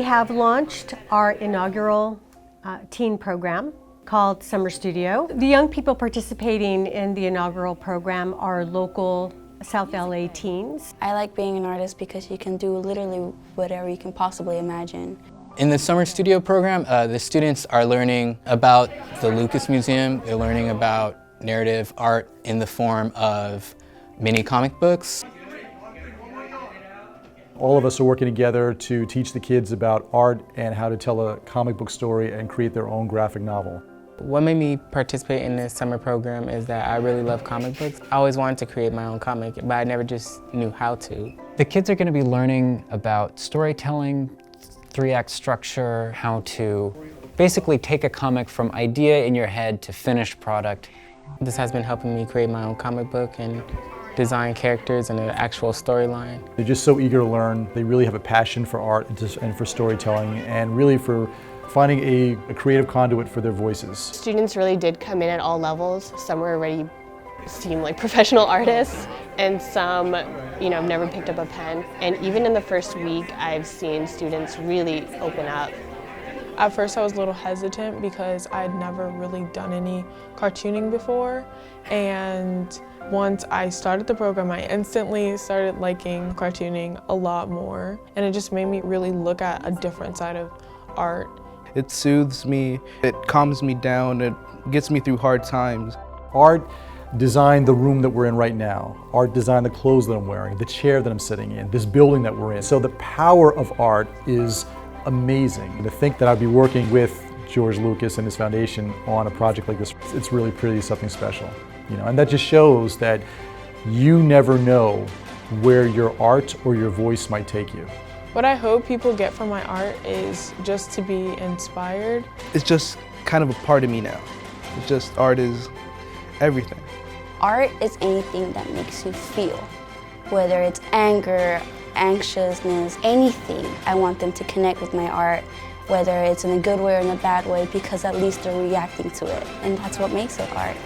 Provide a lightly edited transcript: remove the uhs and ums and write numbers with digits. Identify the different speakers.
Speaker 1: have launched our inaugural teen program called Summer Studio. The young people participating in the inaugural program are local South LA teens.
Speaker 2: I like being an artist because you can do literally whatever you can possibly imagine.
Speaker 3: In the Summer Studio program, the students are learning about the Lucas Museum. They're learning about narrative art in the form of mini comic books.
Speaker 4: All of us are working together to teach the kids about art and how to tell a comic book story and create their own graphic novel.
Speaker 5: What made me participate in this summer program is that I really love comic books. I always wanted to create my own comic, but I never just knew how to.
Speaker 6: The kids are going to be learning about storytelling, 3-act structure, how to basically take a comic from idea in your head to finished product.
Speaker 5: This has been helping me create my own comic book and design characters and an actual storyline.
Speaker 4: They're just so eager to learn. They really have a passion for art and for storytelling, and really for finding a creative conduit for their voices.
Speaker 7: Students really did come in at all levels. Some were already seemed like professional artists, and some, have never picked up a pen. And even in the first week, I've seen students really open up.
Speaker 8: At first I was a little hesitant because I'd never really done any cartooning before, and once I started the program, I instantly started liking cartooning a lot more, and it just made me really look at a different side of art.
Speaker 9: It soothes me, it calms me down, it gets me through hard times.
Speaker 4: Art designed the room that we're in right now. Art designed the clothes that I'm wearing, the chair that I'm sitting in, this building that we're in. So the power of art is amazing. To think that I'd be working with George Lucas and his foundation on a project like this, it's really pretty something special. And that just shows that you never know where your art or your voice might take you.
Speaker 8: What I hope people get from my art is just to be inspired.
Speaker 9: It's just kind of a part of me now. It's just art is everything.
Speaker 2: Art is anything that makes you feel, whether it's anger, anxiousness, anything. I want them to connect with my art, whether it's in a good way or in a bad way, because at least they're reacting to it, and that's what makes it art.